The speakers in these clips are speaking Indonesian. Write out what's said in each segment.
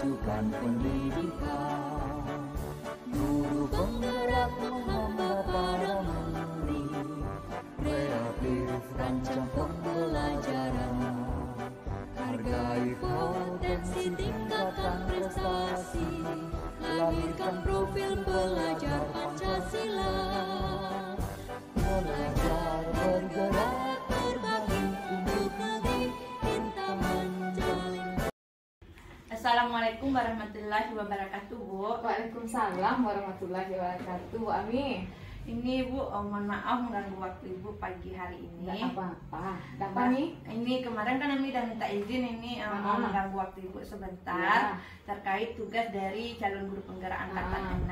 memajukan pendidikan. Guru penggerak menghamba para menteri, kreatif rancang pembelajaran. Hargai potensi, tingkatkan prestasi, lahirkan profil pelajar Pancasila. Belajar bergerak berbagi untuk negeri kita menjalin. Assalamualaikum warahmatullahi wabarakatuh, Bu. Waalaikumsalam warahmatullahi wabarakatuh, Bu Ami. Ini Bu, mohon maaf mengganggu waktu Ibu pagi hari ini. Nggak apa-apa. Apa nih? Ini kemarin kan Ami udah minta izin ini mau mengganggu waktu Ibu sebentar terkait tugas dari calon guru penggerak angkatan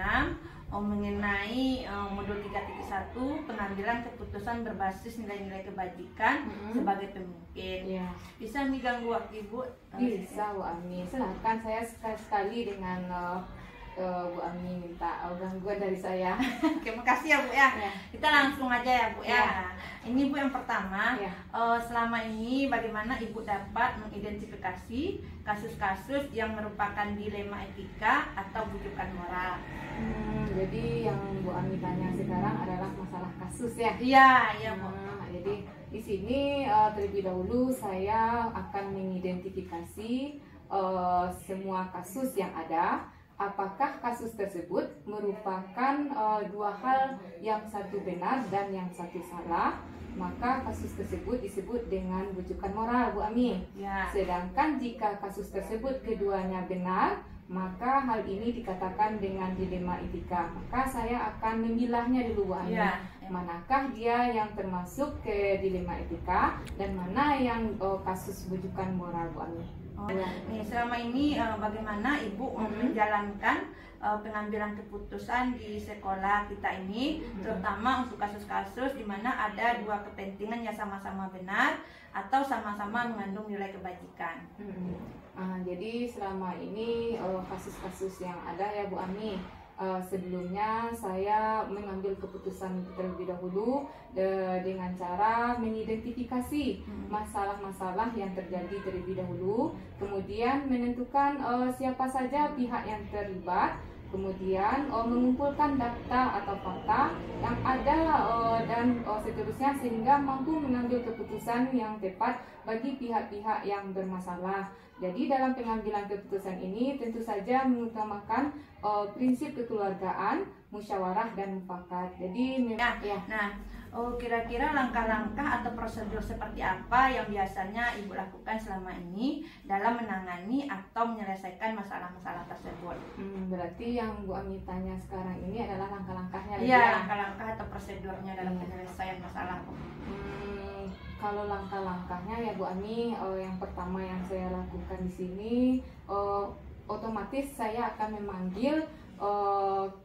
6 mengenai modul 3.1 pengambilan keputusan berbasis nilai-nilai kebajikan sebagai pemimpin. Bisa Ami ganggu waktu Ibu? Bisa, Bu Ami. Silahkan, saya sekali-sekali dengan Bu Ami minta gangguan dari saya. Oke, makasih ya Bu ya. Kita langsung aja ya Bu ya. Ini Bu yang pertama, selama ini bagaimana Ibu dapat mengidentifikasi kasus-kasus yang merupakan dilema etika atau bujukan moral? Jadi yang Bu Ami tanya sekarang adalah masalah kasus ya? Iya Bu. Jadi di sini terlebih dahulu saya akan mengidentifikasi semua kasus yang ada. Apakah kasus tersebut merupakan dua hal, yang satu benar dan yang satu salah, maka kasus tersebut disebut dengan bujukan moral, Bu Ami. Sedangkan jika kasus tersebut keduanya benar, maka hal ini dikatakan dengan dilema etika. Maka saya akan memilahnya dulu, Bu Ami. Manakah dia yang termasuk ke dilema etika dan mana yang kasus bujukan moral, Bu Ami? Nih, selama ini bagaimana Ibu menjalankan pengambilan keputusan di sekolah kita ini, terutama untuk kasus-kasus di mana ada dua kepentingan yang sama-sama benar atau sama-sama mengandung nilai kebajikan. Jadi selama ini kasus-kasus yang ada ya Bu Ami, sebelumnya saya mengambil keputusan terlebih dahulu dengan cara mengidentifikasi masalah-masalah yang terjadi terlebih dahulu, kemudian menentukan siapa saja pihak yang terlibat, kemudian mengumpulkan data atau fakta yang ada dan seterusnya sehingga mampu mengambil keputusan yang tepat bagi pihak-pihak yang bermasalah. Jadi dalam pengambilan keputusan ini tentu saja mengutamakan prinsip kekeluargaan, musyawarah dan mufakat. Jadi kira-kira langkah-langkah atau prosedur seperti apa yang biasanya Ibu lakukan selama ini dalam menangani atau menyelesaikan masalah-masalah tersebut? Berarti yang Bu Ami tanya sekarang ini adalah langkah-langkahnya. Langkah-langkah atau prosedurnya dalam penyelesaian masalah. Kalau langkah-langkahnya ya Bu Ami, yang pertama yang saya lakukan di sini, otomatis saya akan memanggil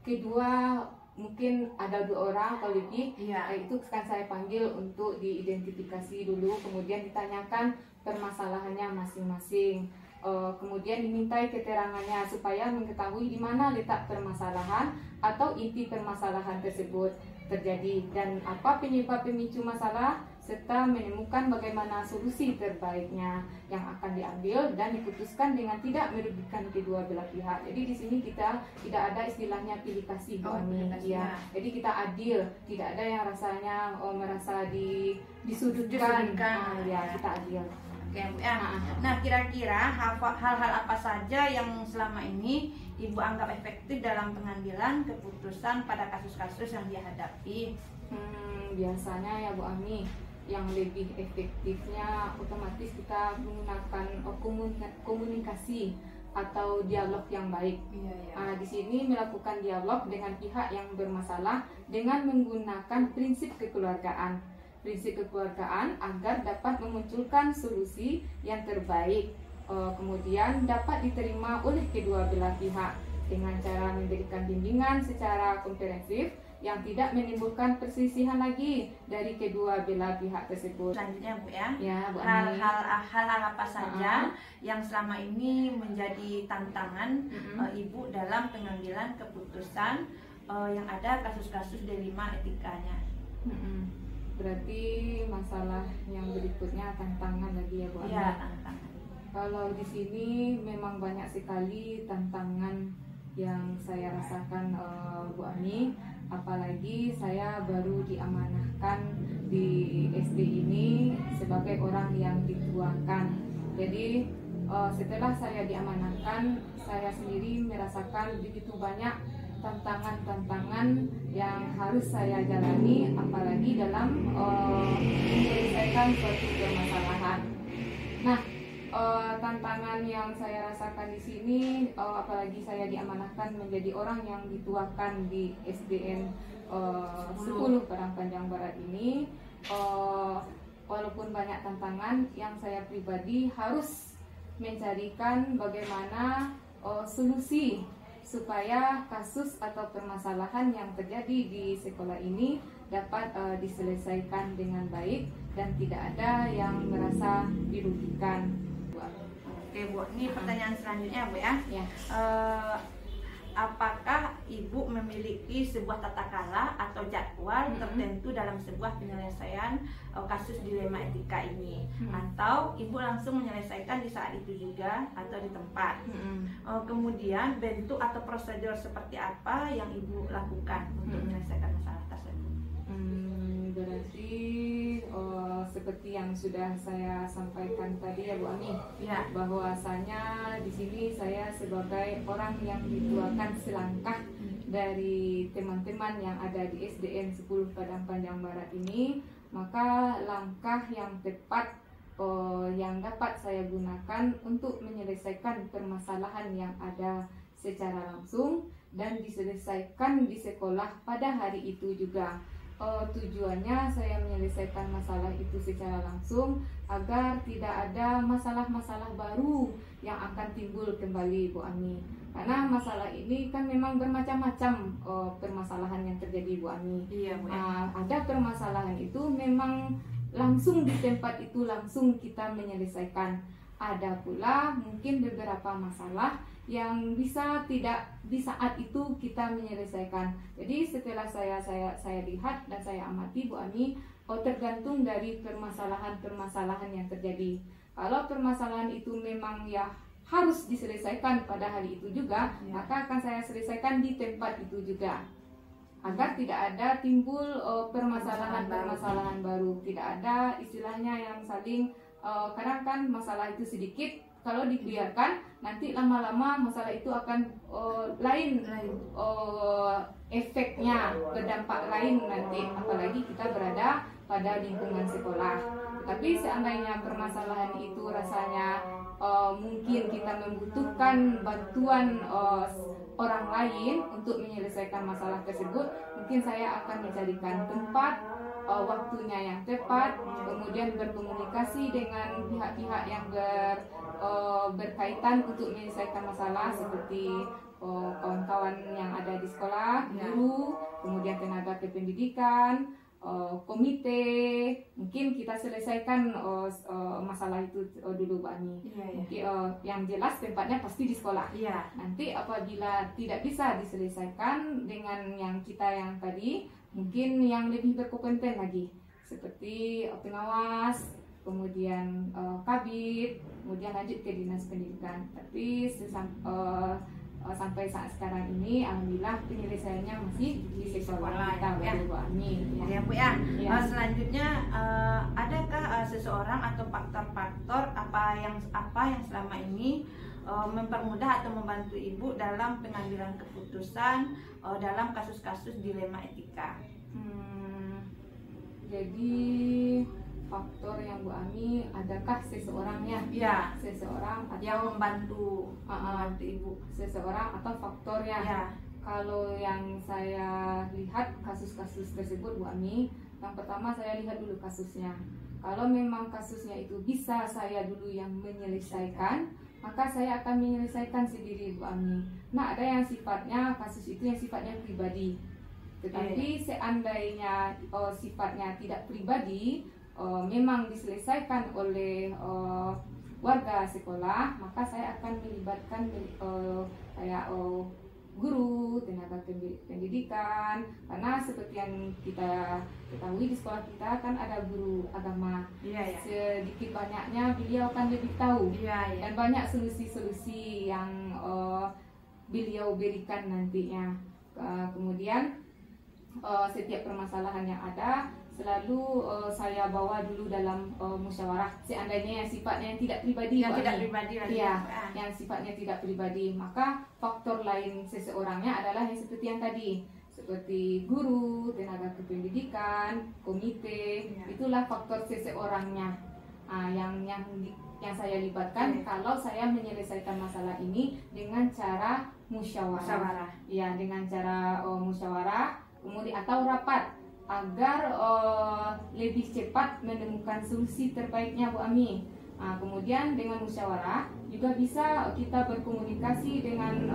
kedua, mungkin ada 2 orang atau lebih, itu akan saya panggil untuk diidentifikasi dulu, kemudian ditanyakan permasalahannya masing-masing, kemudian dimintai keterangannya supaya mengetahui di mana letak permasalahan atau inti permasalahan tersebut terjadi dan apa penyebab pemicu masalah, serta menemukan bagaimana solusi terbaiknya yang akan diambil dan diputuskan dengan tidak merugikan kedua belah pihak. Jadi di sini kita tidak ada istilahnya pilih kasih, jadi kita adil, tidak ada yang rasanya merasa disudutkan. Kita adil. Nah, kira-kira hal-hal apa saja yang selama ini Ibu anggap efektif dalam pengambilan keputusan pada kasus-kasus yang dihadapi? Biasanya ya Bu Ami, yang lebih efektifnya otomatis kita menggunakan komunikasi atau dialog yang baik. Di sini melakukan dialog dengan pihak yang bermasalah dengan menggunakan prinsip kekeluargaan. Prinsip kekeluargaan agar dapat memunculkan solusi yang terbaik, kemudian dapat diterima oleh kedua belah pihak dengan cara memberikan bimbingan secara komprehensif yang tidak menimbulkan perselisihan lagi dari kedua belah pihak tersebut. Selanjutnya Bu ya, Bu hal-hal apa saja yang selama ini menjadi tantangan Ibu dalam pengambilan keputusan yang ada kasus-kasus dilema etikanya? Berarti masalah yang berikutnya tantangan lagi ya Bu Ami. Tantangan. Kalau di sini memang banyak sekali tantangan yang saya rasakan, Bu Ami. Apalagi saya baru diamanahkan di SD ini sebagai orang yang dituakan. Jadi setelah saya diamanahkan, saya sendiri merasakan begitu banyak tantangan-tantangan yang harus saya jalani, apalagi dalam menyelesaikan suatu permasalahan. Nah, tantangan yang saya rasakan di sini, apalagi saya diamanahkan menjadi orang yang dituakan di SDN 10 Padang Panjang Barat ini, walaupun banyak tantangan, yang saya pribadi harus mencarikan bagaimana solusi supaya kasus atau permasalahan yang terjadi di sekolah ini dapat diselesaikan dengan baik dan tidak ada yang merasa dirugikan. Oke Bu, ini pertanyaan selanjutnya Bu ya. Ya. Apakah Ibu memiliki sebuah tata cara atau jadwal tertentu dalam sebuah penyelesaian kasus dilema etika ini, atau Ibu langsung menyelesaikan di saat itu juga atau di tempat? Kemudian bentuk atau prosedur seperti apa yang Ibu lakukan untuk menyelesaikan masalah tersebut? Berarti seperti yang sudah saya sampaikan tadi ya Bu Ami, Ya. bahwasanya di sini saya sebagai orang yang dituakan selangkah dari teman-teman yang ada di SDN 10 Padang Panjang Barat ini, maka langkah yang tepat yang dapat saya gunakan untuk menyelesaikan permasalahan yang ada secara langsung dan diselesaikan di sekolah pada hari itu juga. Tujuannya saya menyelesaikan masalah itu secara langsung agar tidak ada masalah-masalah baru yang akan timbul kembali Bu Ami. Karena masalah ini kan memang bermacam-macam permasalahan yang terjadi Bu Ami. Iya Bu. Ada permasalahan itu memang langsung di tempat itu langsung kita menyelesaikan. Ada pula mungkin beberapa masalah yang bisa tidak di saat itu kita menyelesaikan. Jadi setelah saya lihat dan saya amati Bu Ami, tergantung dari permasalahan yang terjadi. Kalau permasalahan itu memang ya harus diselesaikan pada hari itu juga, maka akan saya selesaikan di tempat itu juga, agar tidak ada timbul permasalahan baru. Tidak ada istilahnya yang saling kadang kan masalah itu sedikit, kalau dibiarkan nanti lama-lama masalah itu akan lain efeknya, berdampak lain nanti, apalagi kita berada pada lingkungan sekolah. Tapi seandainya permasalahan itu rasanya mungkin kita membutuhkan bantuan orang lain untuk menyelesaikan masalah tersebut, mungkin saya akan mencarikan tempat, waktunya yang tepat, kemudian berkomunikasi dengan pihak-pihak yang berkaitan untuk menyelesaikan masalah, seperti kawan-kawan yang ada di sekolah, guru, kemudian tenaga kependidikan, komite. Mungkin kita selesaikan masalah itu dulu Bu Ani. Mungkin yang jelas tempatnya pasti di sekolah. Nanti apabila tidak bisa diselesaikan dengan yang kita yang tadi, mungkin yang lebih berkompeten lagi, seperti pengawas, kemudian kabid, kemudian lanjut ke dinas pendidikan. Tapi sampai saat sekarang ini alhamdulillah penyelesaiannya masih di sekolah kita Bu Ani. Ya Bu ya. Selanjutnya adakah seseorang atau faktor-faktor apa yang selama ini mempermudah atau membantu Ibu dalam pengambilan keputusan dalam kasus-kasus dilema etika? Jadi faktor yang Bu Ami, adakah seseorangnya? Seseorang atau yang membantu Ibu? Seseorang atau faktornya? Kalau yang saya lihat kasus-kasus tersebut Bu Ami, yang pertama saya lihat dulu kasusnya. Kalau memang kasusnya itu bisa saya dulu yang menyelesaikan, maka saya akan menyelesaikan sendiri Bu Ami. Nah, ada yang sifatnya kasus itu yang sifatnya pribadi. Tetapi seandainya sifatnya tidak pribadi, memang diselesaikan oleh warga sekolah, maka saya akan melibatkan kayak guru, tenaga pendidikan, karena seperti yang kita ketahui di sekolah kita kan ada guru agama. Iya, ya. Sedikit banyaknya beliau kan lebih tahu, Iya, ya. dan banyak solusi-solusi yang beliau berikan nantinya. Kemudian setiap permasalahan yang ada selalu saya bawa dulu dalam musyawarah. Seandainya yang sifatnya yang tidak pribadi, Yang Bu tidak Ani. pribadi lagi. Iya, yang sifatnya tidak pribadi, maka faktor lain seseorangnya adalah yang seperti yang tadi, seperti guru, tenaga kependidikan, komite. Iya. Itulah faktor seseorangnya. Yang saya libatkan Iya. kalau saya menyelesaikan masalah ini dengan cara musyawarah. Musyawarah. Ya, dengan cara musyawarah, kemudian atau rapat, agar lebih cepat menemukan solusi terbaiknya, Bu Ami. Kemudian dengan musyawarah juga bisa kita berkomunikasi dengan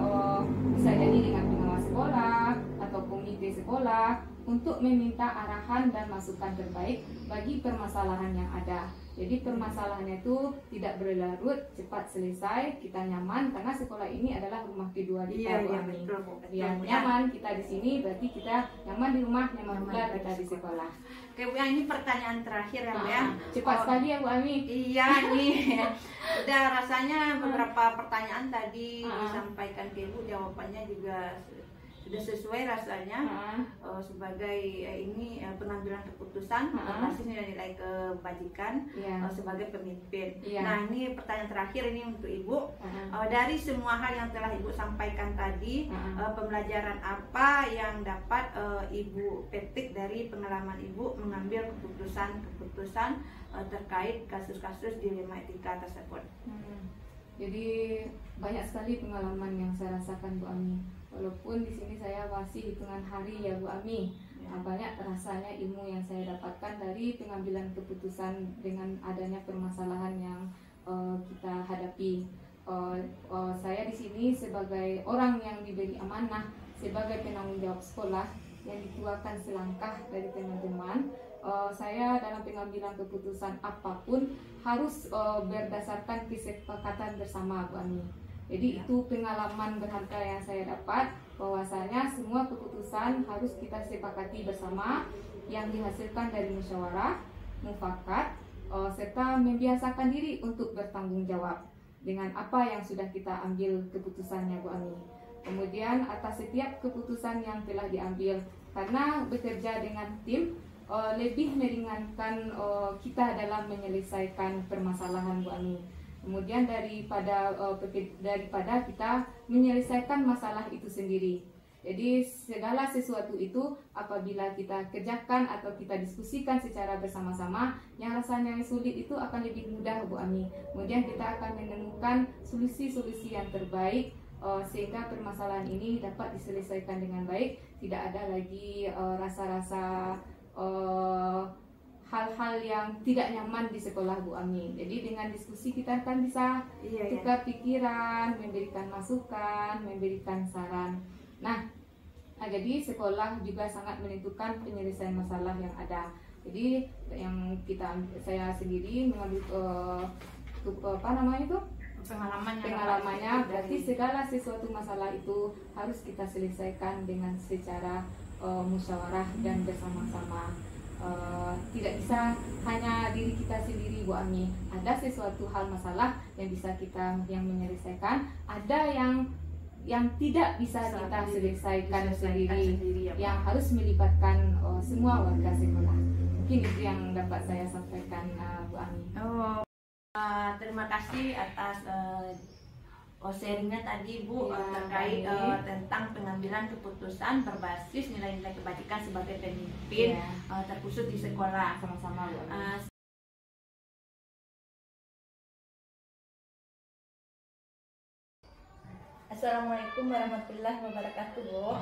bisa jadi dengan pengawas sekolah atau komite sekolah untuk meminta arahan dan masukan terbaik bagi permasalahan yang ada. Jadi permasalahannya itu tidak berlarut, cepat selesai, kita nyaman karena sekolah ini adalah rumah kedua kita, Iya, Bu iya, Ami. betul, Bu. Ya, Betul, Bu. nyaman kita di sini berarti kita nyaman di rumah, nyaman Nyaman pula di kita di sekolah. Oke, Bu, ini pertanyaan terakhir ya, Bu ya. Cepat Oh, sekali ya, Bu Ami. Iya nih, udah rasanya beberapa pertanyaan tadi disampaikan ke Ibu, jawabannya juga sudah sesuai rasanya. Sebagai ini pengambilan keputusan berbasis nilai-nilai kebajikan Iya. sebagai pemimpin. Iya. Nah, ini pertanyaan terakhir ini untuk Ibu. Dari semua hal yang telah Ibu sampaikan tadi, pembelajaran apa yang dapat Ibu petik dari pengalaman Ibu mengambil keputusan-keputusan terkait kasus-kasus dilema etika tersebut? Jadi banyak sekali pengalaman yang saya rasakan, Bu Ami. Walaupun di sini saya masih hitungan hari ya, Bu Ami. Banyak rasanya ilmu yang saya dapatkan dari pengambilan keputusan dengan adanya permasalahan yang kita hadapi. Saya di sini sebagai orang yang diberi amanah sebagai penanggung jawab sekolah yang dituakan selangkah dari teman-teman. Saya dalam pengambilan keputusan apapun harus berdasarkan kesepakatan bersama, Bu Ami. Jadi itu pengalaman berharga yang saya dapat, bahwasanya semua keputusan harus kita sepakati bersama yang dihasilkan dari musyawarah, mufakat, serta membiasakan diri untuk bertanggung jawab dengan apa yang sudah kita ambil keputusannya, Bu Ami. Kemudian atas setiap keputusan yang telah diambil, karena bekerja dengan tim lebih meringankan kita dalam menyelesaikan permasalahan, Bu Ami. Kemudian daripada kita menyelesaikan masalah itu sendiri. Jadi segala sesuatu itu apabila kita kerjakan atau kita diskusikan secara bersama-sama, yang rasanya sulit itu akan lebih mudah, Bu Ami. Kemudian kita akan menemukan solusi-solusi yang terbaik sehingga permasalahan ini dapat diselesaikan dengan baik. Tidak ada lagi rasa-rasa hal-hal yang tidak nyaman di sekolah, Bu Ami. Jadi dengan diskusi kita akan bisa tukar pikiran, memberikan masukan, memberikan saran. Nah, jadi sekolah juga sangat menentukan penyelesaian masalah yang ada. Jadi saya sendiri mengambil pengalamannya, berarti segala sesuatu masalah itu harus kita selesaikan dengan secara musyawarah dan bersama-sama. Tidak bisa hanya diri kita sendiri, Bu Ami. Ada sesuatu hal masalah yang bisa kita yang menyelesaikan, ada yang tidak bisa kita selesaikan sendiri, yang harus melibatkan semua warga sekolah. Mungkin itu yang dapat saya sampaikan, Bu Ami. Terima kasih atas sharingnya tadi, Bu, terkait tentang pengambilan keputusan berbasis nilai-nilai kebajikan sebagai pemimpin terkhusus di sekolah. Sama-sama, Bu. Assalamualaikum warahmatullahi wabarakatuh, Bu.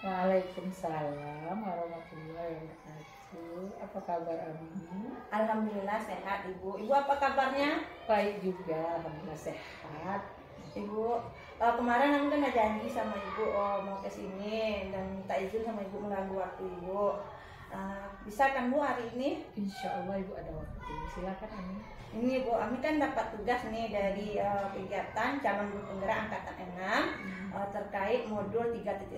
Waalaikumsalam warahmatullahi wabarakatuh. Apa kabar Ami? Alhamdulillah sehat, Ibu. Ibu apa kabarnya? Baik juga, alhamdulillah sehat. Ibu, kemarin aku kan ada janji sama Ibu mau ke sini dan minta izin sama Ibu mengganggu waktu Ibu. Bisa kan Bu hari ini? Insya Allah Ibu ada waktu. Silakan Ami. Ini Bu, Ami kan dapat tugas nih dari kegiatan calon guru penggerak angkatan 6 terkait modul 3.1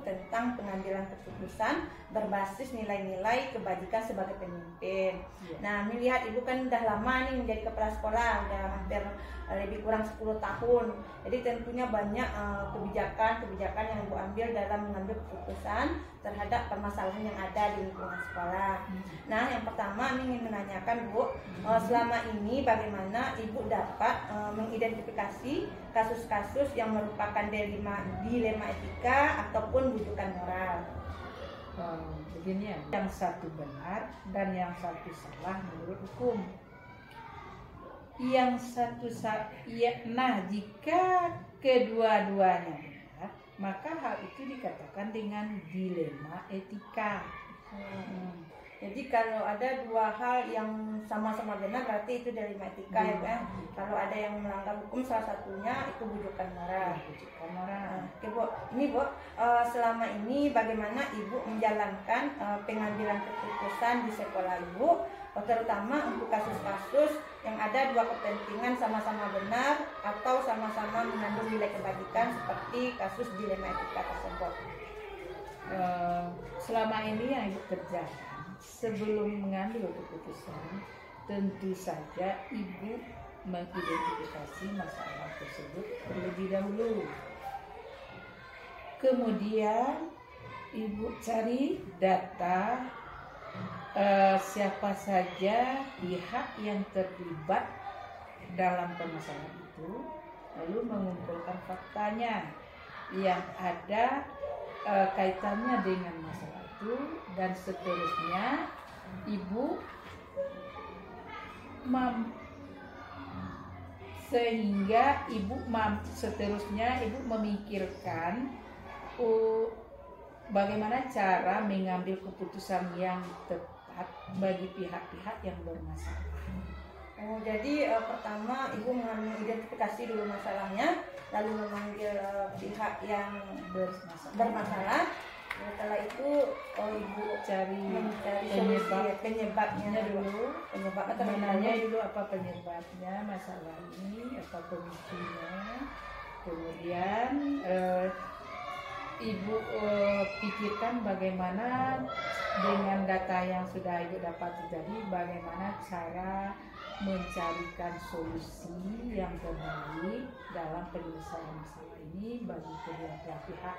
tentang pengambilan keputusan berbasis nilai-nilai kebajikan sebagai pemimpin. Nah, Ami lihat Ibu kan udah lama nih menjadi kepala sekolah, udah hampir lebih kurang 10 tahun. Jadi tentunya banyak kebijakan yang Ibu ambil dalam mengambil keputusan terhadap permasalahan yang ada di lingkungan sekolah. Nah, yang pertama Ami ingin menanyakan Bu, selama ini bagaimana Ibu dapat mengidentifikasi kasus-kasus yang merupakan dilema etika ataupun bujukan moral? Begini ya, yang satu benar dan yang satu salah menurut hukum. Yang satu nah jika kedua-duanya benar, maka hal itu dikatakan dengan dilema etika. Jadi kalau ada dua hal yang sama-sama benar berarti itu dilema etika ya kan? Kalau ada yang melanggar hukum salah satunya itu bujukan moral. Oke Bu, ini Bu, selama ini bagaimana Ibu menjalankan pengambilan keputusan di sekolah Ibu, terutama untuk kasus-kasus yang ada dua kepentingan sama-sama benar atau sama-sama mengandung nilai kebajikan seperti kasus dilema etika tersebut? Selama ini yang Ibu kerjakan sebelum mengambil keputusan, tentu saja Ibu mengidentifikasi masalah tersebut terlebih dahulu. Kemudian Ibu cari data siapa saja pihak yang terlibat dalam permasalahan itu, lalu mengumpulkan faktanya yang ada kaitannya dengan masalah itu, dan seterusnya Ibu sehingga seterusnya Ibu memikirkan bagaimana cara mengambil keputusan yang tepat bagi pihak-pihak yang bermasalah. Jadi pertama Ibu mengidentifikasi dulu masalahnya, lalu memanggil pihak yang bermasalah. Setelah itu Ibu mencari penyebabnya dulu. Menanya dulu apa penyebabnya masalah ini, apa pemicunya. Kemudian Ibu pikirkan bagaimana dengan data yang sudah Ibu dapat jadi, bagaimana cara mencarikan solusi yang terbaik dalam penyelesaian masalah ini bagi kedua belah pihak.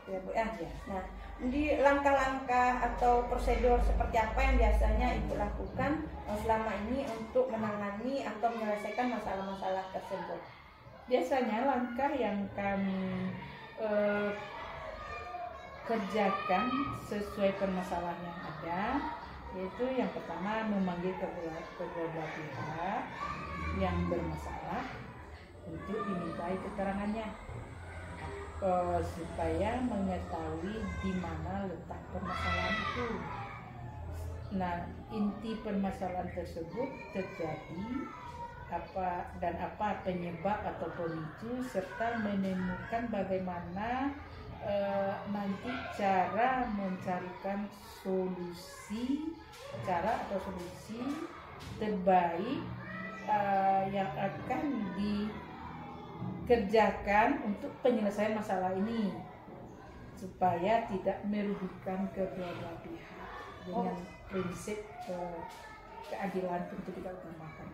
Ya, Bu, ya. Nah, di langkah-langkah atau prosedur seperti apa yang biasanya Ibu lakukan selama ini untuk menangani atau menyelesaikan masalah-masalah tersebut? Biasanya langkah yang kami kerjakan sesuai permasalahan yang ada, yaitu yang pertama memanggil kedua belah pihak yang bermasalah untuk dimintai keterangannya supaya mengetahui di mana letak permasalahan itu. Nah, inti permasalahan tersebut terjadi apa penyebab atau pemicu, serta menemukan bagaimana nanti cara mencarikan solusi terbaik yang akan dikerjakan untuk penyelesaian masalah ini supaya tidak merugikan kedua belah pihak dengan prinsip keadilan tentu kita utamakan.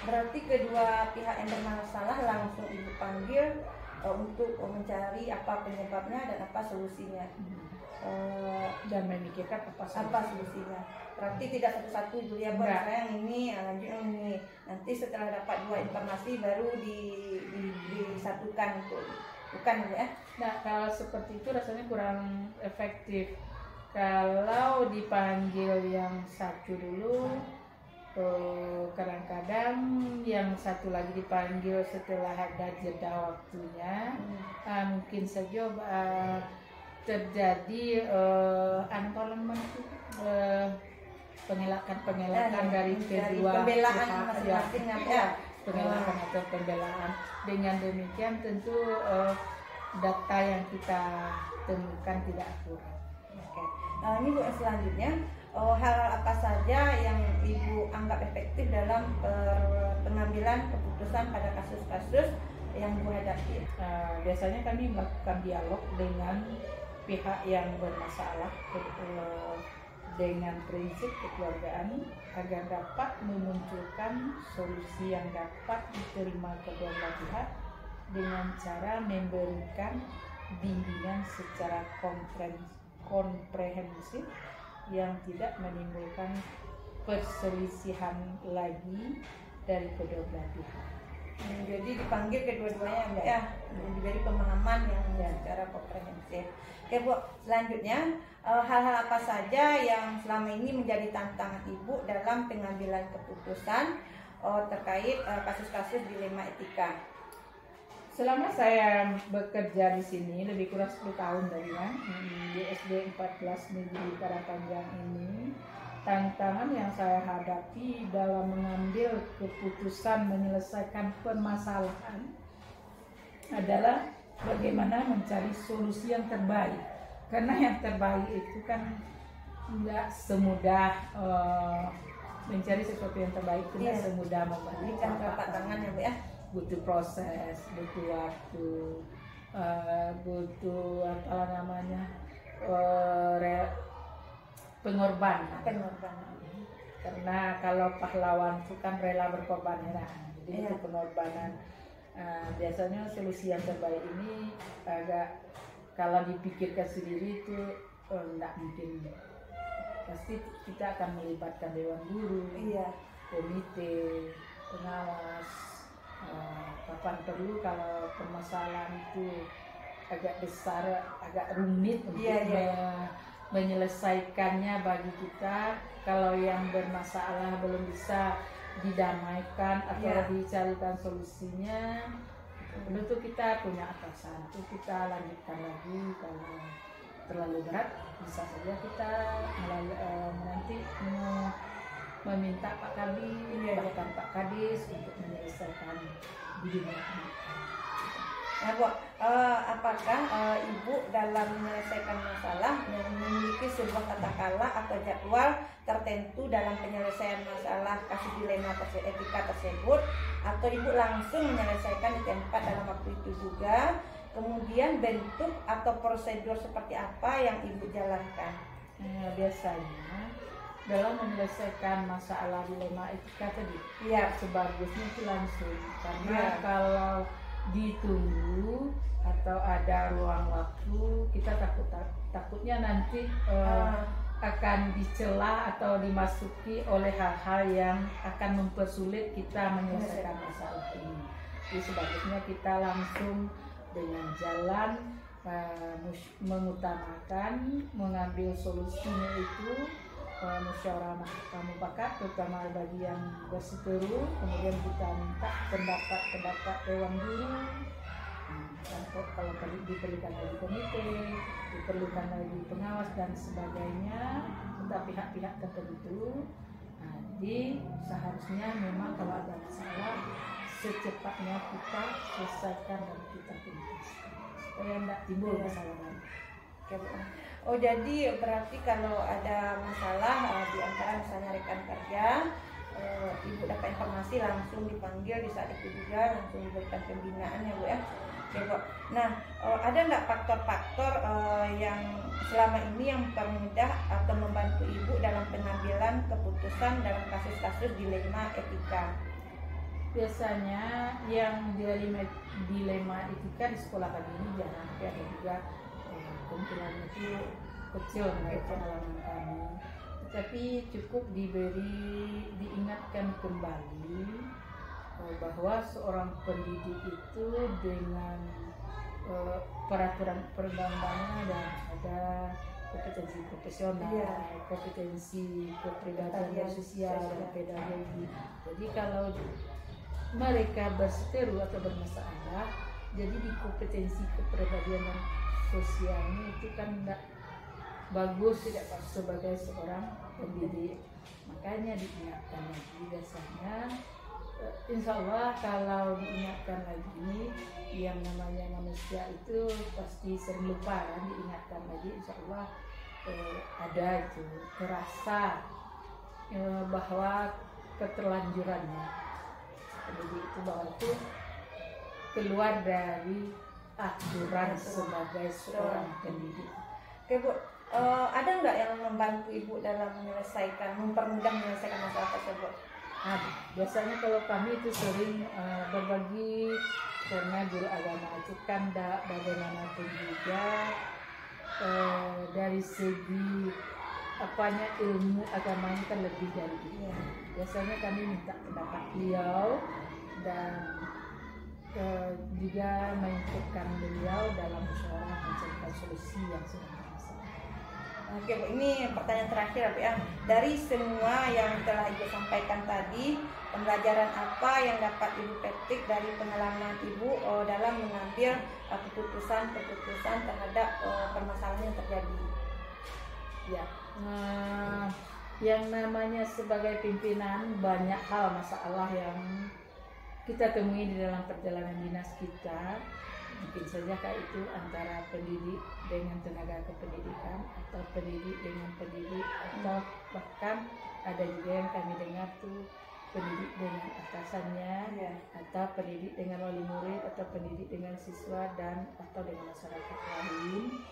Berarti kedua pihak yang bermasalah langsung Ibu panggil untuk mencari apa penyebabnya dan apa solusinya, dan memikirkan apa solusinya. Berarti tidak satu-satu Ibu lihat saya yang ini, lanjut yang ini. Nanti setelah dapat dua informasi baru disatukan itu, bukan ya? Nah, kalau seperti itu rasanya kurang efektif. Kalau dipanggil yang satu dulu, kadang-kadang yang satu lagi dipanggil setelah ada jeda waktunya, mungkin saja terjadi pengelakan dari kedua pembelaan pihak, masing-masing pengelakan atau pembelaan. Dengan demikian tentu data yang kita temukan tidak akurat. Oke. Ini Bu, selanjutnya hal apa saja yang Ibu anggap efektif dalam pengambilan keputusan pada kasus-kasus yang Ibu hadapi? Biasanya kami melakukan dialog dengan pihak yang bermasalah dengan prinsip kekeluargaan agar dapat memunculkan solusi yang dapat diterima kedua belah pihak dengan cara memberikan bimbingan secara komprehensif yang tidak menimbulkan perselisihan lagi dari kedua belah pihak. Jadi dipanggil kedua-duanya ya, Mbak ya, diberi pemahaman yang secara komprehensif. Oke Bu, selanjutnya hal-hal apa saja yang selama ini menjadi tantangan Ibu dalam pengambilan keputusan terkait kasus-kasus dilema etika? Selama saya bekerja di sini lebih kurang 10 tahun dari di SD 14 Negeri Parapanjang ini, tantangan yang saya hadapi dalam mengambil keputusan menyelesaikan permasalahan adalah bagaimana mencari solusi yang terbaik. Karena yang terbaik itu kan tidak semudah mencari sesuatu yang terbaik, tidak semudah membalikan telapak tangan ya Bu ya. Butuh proses, butuh waktu, butuh pengorbanan. Karena kalau pahlawan itu kan rela berkorban ya, jadi itu pengorbanan. Biasanya solusi yang terbaik ini agak kalau dipikirkan sendiri itu tidak mungkin. Pasti kita akan melibatkan dewan guru, komite, pengawas. Kapan perlu kalau permasalahan itu agak besar, agak rumit untuk menyelesaikannya bagi kita. Kalau yang bermasalah belum bisa didamaikan atau dicarikan solusinya, tentu kita punya atasan, itu kita lanjutkan lagi. Kalau terlalu berat bisa saja kita nanti meminta Pak Kadis, bahkan Pak Kadis untuk menyelesaikan di dunia ini. Nah Bu, apakah Ibu dalam menyelesaikan masalah memiliki sebuah tata cara atau jadwal tertentu dalam penyelesaian masalah kasus dilema etika tersebut, atau Ibu langsung menyelesaikan di tempat dalam waktu itu juga? Kemudian bentuk atau prosedur seperti apa yang Ibu jalankan? Biasanya dalam menyelesaikan masalah dilema etika tadi, sebagusnya itu langsung, karena kalau ditunggu atau ada ruang waktu, kita takutnya nanti akan dicela atau dimasuki oleh hal-hal yang akan mempersulit kita menyelesaikan masalah ini. Jadi sebagusnya kita langsung dengan jalan mengutamakan mengambil solusinya itu musyawarah mufakat, terutama bagi yang berseteru. Kemudian kita minta pendapat dewan guru, kalau diperlukan lagi komite, diperlukan lagi pengawas dan sebagainya, untuk pihak-pihak tertentu. Jadi seharusnya memang kalau ada masalah secepatnya kita selesaikan dan kita tuntaskan supaya tidak timbul masalah lagi. Oh, jadi berarti kalau ada masalah di antara misalnya rekan kerja, Ibu dapat informasi langsung dipanggil di saat itu juga, langsung diberikan pembinaan ya Bu ya. Oke Bu. Nah, ada nggak faktor-faktor yang selama ini yang mempermudah atau membantu Ibu dalam pengambilan keputusan dalam kasus-kasus dilema etika? Biasanya yang dilema etika di sekolah kami ini jarang, tapi ada juga kumpulan itu kecil menurut pengalaman kami, tetapi cukup diingatkan kembali bahwa seorang pendidik itu dengan peraturan perundang-undangan dan ada kompetensi profesional, kompetensi kepribadian sosial dan pedagogi. Jadi kalau mereka berseteru atau bermasalah, jadi di kompetensi kepribadian dan sosialnya itu kan tidak bagus, tidak sebagai seorang pendidik. Makanya diingatkan lagi biasanya. Insya Allah kalau diingatkan lagi, yang namanya manusia itu pasti sering lupa, diingatkan lagi, insya Allah ada itu terasa bahwa keterlanjurannya pendidik itu bahwa itu keluar dari aturan sebagai seorang pendidik. Oke Bu, ada nggak yang membantu Ibu dalam mempermudah menyelesaikan masalah tersebut? Biasanya kalau kami itu sering berbagi, karena guru agama itu kan bagaimanapun juga dari segi ilmu agamanya kan lebih dari itu. Biasanya kami minta pendapat beliau dan juga menginputkan beliau dalam musyawarah mencarikan solusi yang sudah bermasalah. Oke Bu, ini pertanyaan terakhir Bu ya. Dari semua yang telah Ibu sampaikan tadi, pembelajaran apa yang dapat Ibu petik dari pengalaman Ibu dalam mengambil keputusan terhadap permasalahan yang terjadi? Ya, yang namanya sebagai pimpinan banyak hal masalah yang kita temui di dalam perjalanan dinas kita. Mungkin saja kayak itu antara pendidik dengan tenaga kependidikan atau pendidik dengan pendidik, atau bahkan ada juga yang kami dengar tuh pendidik dengan atasannya, atau pendidik dengan wali murid, atau pendidik dengan siswa dan atau dengan masyarakat lain.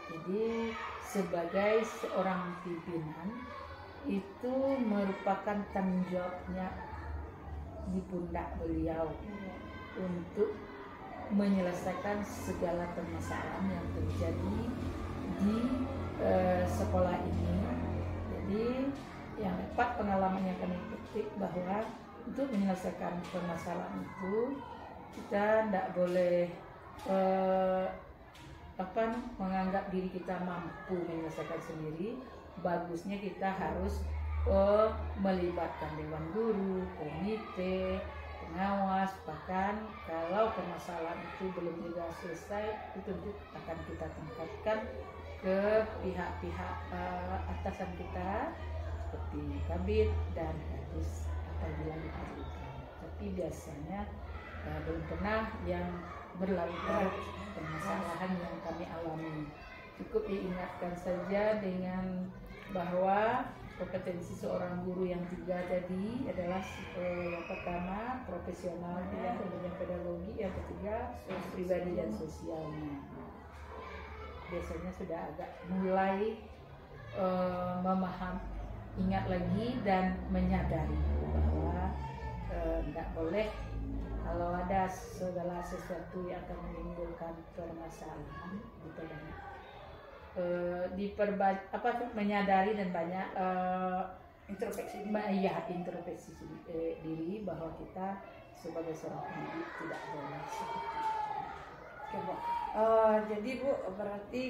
Jadi sebagai seorang pimpinan itu merupakan tanggung jawabnya di pundak beliau untuk menyelesaikan segala permasalahan yang terjadi di sekolah ini. Jadi yang dapat pengalaman yang kami petik bahwa untuk menyelesaikan permasalahan itu kita tidak boleh menganggap diri kita mampu menyelesaikan sendiri. Bagusnya kita harus melibatkan dewan guru, komite, pengawas, bahkan kalau permasalahan itu belum juga selesai, itu tentu akan kita tingkatkan ke pihak-pihak atasan kita seperti kabit dan kadis apabila diperlukan. Tapi biasanya belum pernah yang berlarut-larut permasalahan yang kami alami. Cukup diingatkan saja dengan bahwa kompetensi seorang guru yang 3 tadi adalah yang pertama profesionalnya, kemudian pedagogi, yang ketiga pribadi dan sosialnya. Biasanya sudah agak mulai ingat lagi dan menyadari bahwa tidak boleh kalau ada segala sesuatu yang akan menimbulkan permasalahan gitu kan. Menyadari dan banyak introspeksi diri bahwa kita sebagai seorang pendidik tidak boleh seperti itu. Oke Bu, jadi Bu berarti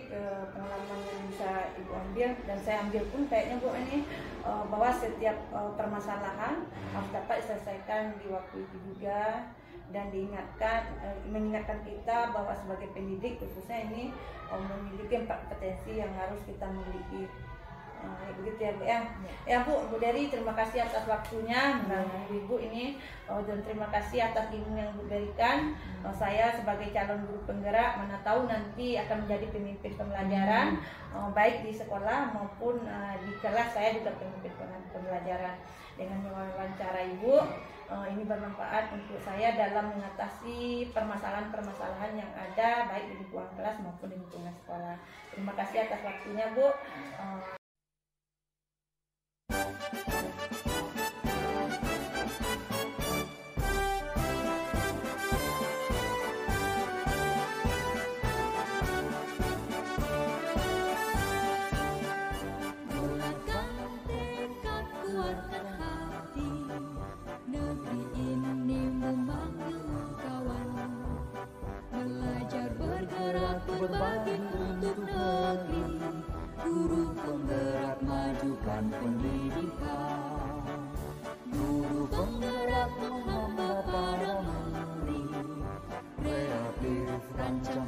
pengalaman yang bisa Ibu ambil dan saya ambil pun kayaknya Bu ini bahwa setiap permasalahan harus dapat diselesaikan di waktu itu juga, dan mengingatkan kita bahwa sebagai pendidik khususnya ini memiliki 4 kompetensi yang harus kita miliki. Begitu ya Bu ya. Ya Bu Dery, terima kasih atas waktunya Ibu ini, dan terima kasih atas ilmu yang Ibu berikan. Saya sebagai calon guru penggerak mana tahu nanti akan menjadi pemimpin pembelajaran baik di sekolah maupun di kelas. Saya juga pemimpin pembelajaran. Dengan wawancara Ibu ini bermanfaat untuk saya dalam mengatasi permasalahan-permasalahan yang ada baik di lingkungan kelas maupun di lingkungan sekolah. Terima kasih atas waktunya Bu. Berbagi untuk negeri, guru penggerak majukan pendidikan. Guru penggerak menghamba para murid, kreatif rancang